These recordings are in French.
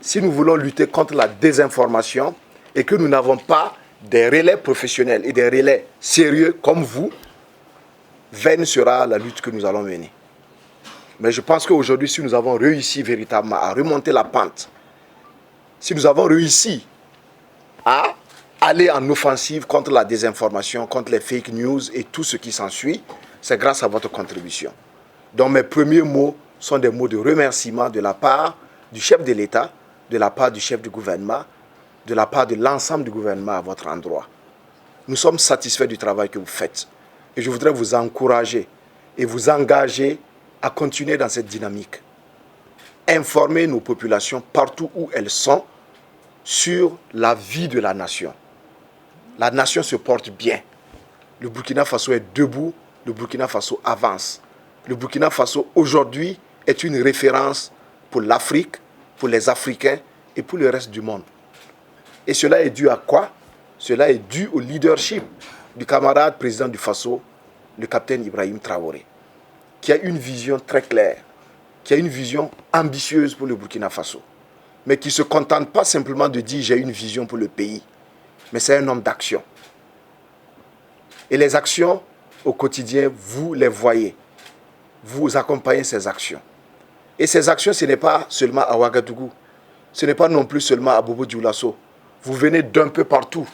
si nous voulons lutter contre la désinformation et que nous n'avons pas des relais professionnels et des relais sérieux comme vous, vaine sera la lutte que nous allons mener. Mais je pense qu'aujourd'hui, si nous avons réussi véritablement à remonter la pente, si nous avons réussi à aller en offensive contre la désinformation, contre les fake news et tout ce qui s'ensuit, c'est grâce à votre contribution. Donc mes premiers mots sont des mots de remerciement de la part du chef de l'État, de la part du chef du gouvernement, de la part de l'ensemble du gouvernement à votre endroit. Nous sommes satisfaits du travail que vous faites. Et je voudrais vous encourager et vous engager à continuer dans cette dynamique. Informer nos populations partout où elles sont sur la vie de la nation. La nation se porte bien. Le Burkina Faso est debout, le Burkina Faso avance. Le Burkina Faso aujourd'hui est une référence pour l'Afrique, pour les Africains et pour le reste du monde. Et cela est dû à quoi? Cela est dû au leadership du camarade président du Faso, le capitaine Ibrahim Traoré, qui a une vision très claire, qui a une vision ambitieuse pour le Burkina Faso, mais qui ne se contente pas simplement de dire « j'ai une vision pour le pays », mais c'est un homme d'action. Et les actions, au quotidien, vous les voyez. Vous accompagnez ces actions. Et ces actions, ce n'est pas seulement à Ouagadougou, ce n'est pas non plus seulement à Bobo-Dioulasso. Vous venez d'un peu partout.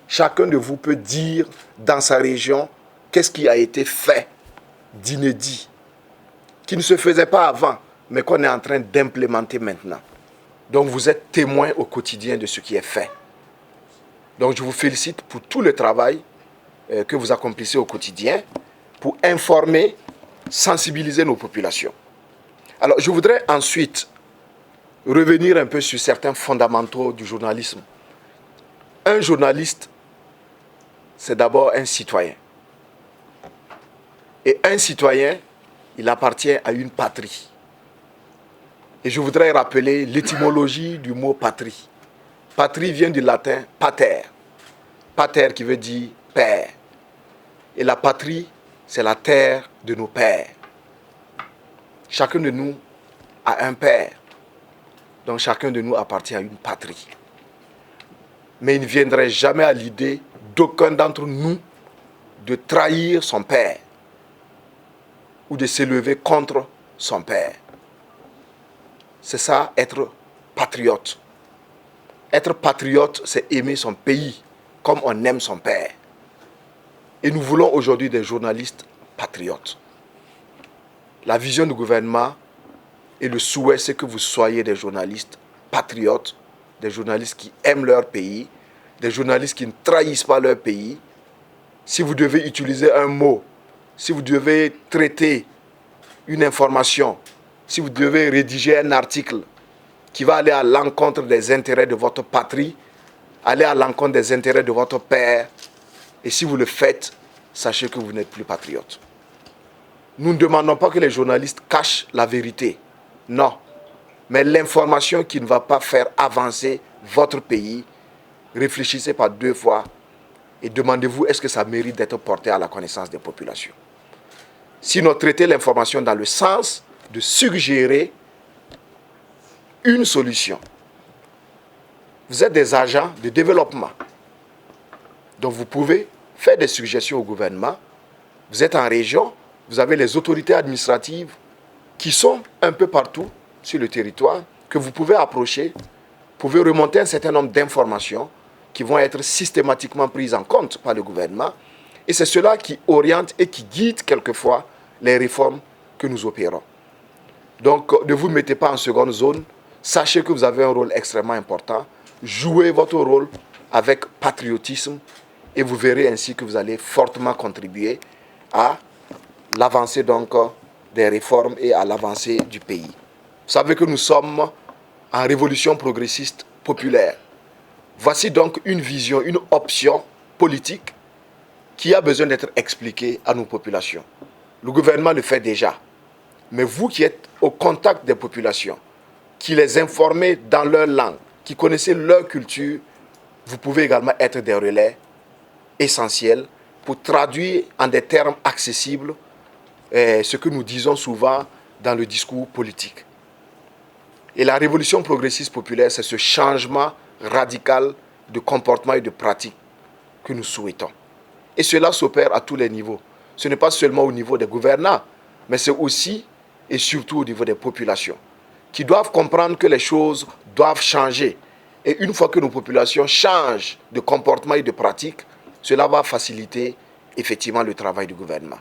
Chacun de vous peut dire dans sa région qu'est-ce qui a été fait d'inédit, qui ne se faisait pas avant, mais qu'on est en train d'implémenter maintenant. Donc vous êtes témoin au quotidien de ce qui est fait. Donc je vous félicite pour tout le travail que vous accomplissez au quotidien pour informer, sensibiliser nos populations. Alors je voudrais ensuite revenir un peu sur certains fondamentaux du journalisme. Un journaliste, c'est d'abord un citoyen. Et un citoyen, il appartient à une patrie. Et je voudrais rappeler l'étymologie du mot patrie. Patrie vient du latin pater. Pater qui veut dire père. Et la patrie, c'est la terre de nos pères. Chacun de nous a un père. Donc chacun de nous appartient à une patrie. Mais il ne viendrait jamais à l'idée d'aucun d'entre nous de trahir son père ou de s'élever contre son père. C'est ça, être patriote. Être patriote, c'est aimer son pays comme on aime son père. Et nous voulons aujourd'hui des journalistes patriotes. La vision du gouvernement et le souhait, c'est que vous soyez des journalistes patriotes, des journalistes qui aiment leur pays, des journalistes qui ne trahissent pas leur pays. Si vous devez utiliser un mot, si vous devez traiter une information, si vous devez rédiger un article qui va aller à l'encontre des intérêts de votre patrie, aller à l'encontre des intérêts de votre père, et si vous le faites, sachez que vous n'êtes plus patriote. Nous ne demandons pas que les journalistes cachent la vérité. Non. Mais l'information qui ne va pas faire avancer votre pays, réfléchissez par deux fois et demandez-vous est-ce que ça mérite d'être porté à la connaissance des populations. Sinon, traitez l'information dans le sens de suggérer une solution. Vous êtes des agents de développement. Donc vous pouvez faire des suggestions au gouvernement. Vous êtes en région, vous avez les autorités administratives qui sont un peu partout sur le territoire, que vous pouvez approcher, vous pouvez remonter un certain nombre d'informations qui vont être systématiquement prises en compte par le gouvernement. Et c'est cela qui oriente et qui guide quelquefois les réformes que nous opérons. Donc ne vous mettez pas en seconde zone, sachez que vous avez un rôle extrêmement important, jouez votre rôle avec patriotisme et vous verrez ainsi que vous allez fortement contribuer à l'avancée donc des réformes et à l'avancée du pays. Vous savez que nous sommes en révolution progressiste populaire. Voici donc une vision, une option politique qui a besoin d'être expliquée à nos populations. Le gouvernement le fait déjà. Mais vous qui êtes au contact des populations, qui les informez dans leur langue, qui connaissez leur culture, vous pouvez également être des relais essentiels pour traduire en des termes accessibles ce que nous disons souvent dans le discours politique. Et la révolution progressiste populaire, c'est ce changement radical de comportement et de pratique que nous souhaitons. Et cela s'opère à tous les niveaux. Ce n'est pas seulement au niveau des gouvernants, mais c'est aussi et surtout au niveau des populations, qui doivent comprendre que les choses doivent changer. Et une fois que nos populations changent de comportement et de pratique, cela va faciliter effectivement le travail du gouvernement.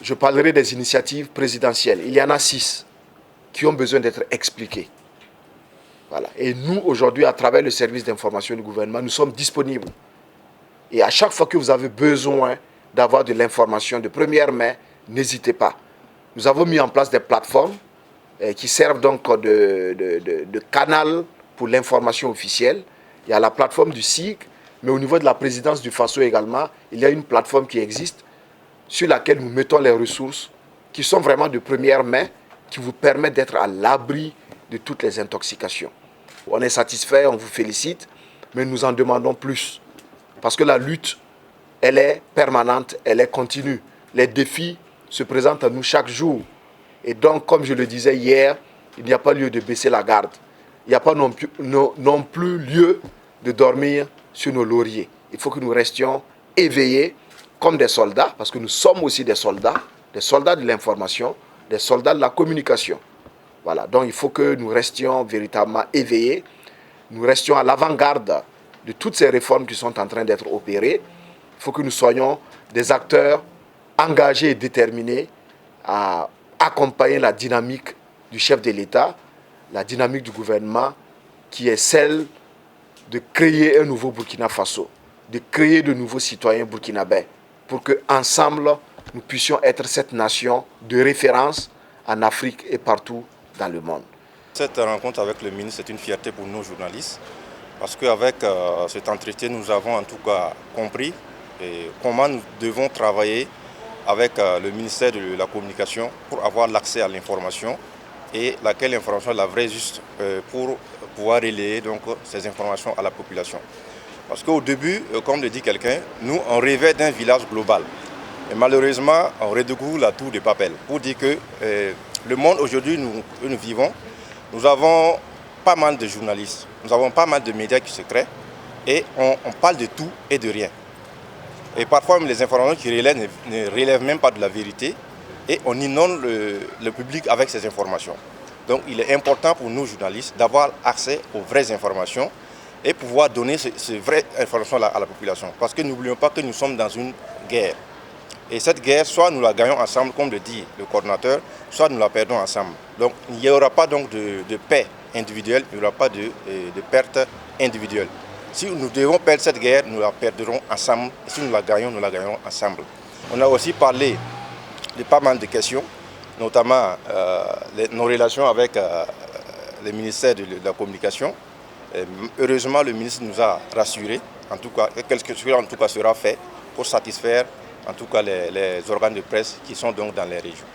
Je parlerai des initiatives présidentielles. Il y en a 6 qui ont besoin d'être expliquées. Voilà. Et nous, aujourd'hui, à travers le service d'information du gouvernement, nous sommes disponibles. Et à chaque fois que vous avez besoin d'avoir de l'information de première main, n'hésitez pas. Nous avons mis en place des plateformes qui servent donc de canal pour l'information officielle. Il y a la plateforme du SIG, mais au niveau de la présidence du Faso également, il y a une plateforme qui existe sur laquelle nous mettons les ressources qui sont vraiment de première main, qui vous permettent d'être à l'abri de toutes les intoxications. On est satisfait, on vous félicite, mais nous en demandons plus. Parce que la lutte, elle est permanente, elle est continue. Les défis se présentent à nous chaque jour. Et donc, comme je le disais hier, il n'y a pas lieu de baisser la garde. Il n'y a pas non plus lieu de dormir sur nos lauriers. Il faut que nous restions éveillés comme des soldats, parce que nous sommes aussi des soldats de l'information, des soldats de la communication. Voilà, donc il faut que nous restions véritablement éveillés, nous restions à l'avant-garde de toutes ces réformes qui sont en train d'être opérées. Il faut que nous soyons des acteurs engagés et déterminés à accompagner la dynamique du chef de l'État, la dynamique du gouvernement, qui est celle de créer un nouveau Burkina Faso, de créer de nouveaux citoyens burkinabés, pour qu'ensemble, nous puissions être cette nation de référence en Afrique et partout dans le monde. Cette rencontre avec le ministre est une fierté pour nous journalistes, parce qu'avec cet entretien, nous avons en tout cas compris comment nous devons travailler avec le ministère de la Communication pour avoir l'accès à l'information et laquelle information est la vraie juste pour pouvoir relayer donc, ces informations à la population. Parce qu'au début, comme le dit quelqu'un, nous on rêvait d'un village global. Et malheureusement, on redécouvre la tour de Papel pour dire que le monde aujourd'hui où nous vivons, nous avons pas mal de journalistes, nous avons pas mal de médias qui se créent et on parle de tout et de rien. Et parfois, même les informations qui relèvent ne relèvent même pas de la vérité et on inonde le public avec ces informations. Donc il est important pour nous journalistes d'avoir accès aux vraies informations et pouvoir donner ces vraies informations à la population. Parce que n'oublions pas que nous sommes dans une guerre. Et cette guerre, soit nous la gagnons ensemble, comme le dit le coordinateur, soit nous la perdons ensemble. Donc il n'y aura pas donc de paix individuelle, il n'y aura pas de perte individuelle. Si nous devons perdre cette guerre, nous la perdrons ensemble. Et si nous la gagnons ensemble. On a aussi parlé de pas mal de questions, notamment nos relations avec le ministère de la Communication. Et heureusement, le ministre nous a rassurés, en tout cas, quelque chose en tout cas sera fait pour satisfaire en tout cas les organes de presse qui sont donc dans les régions.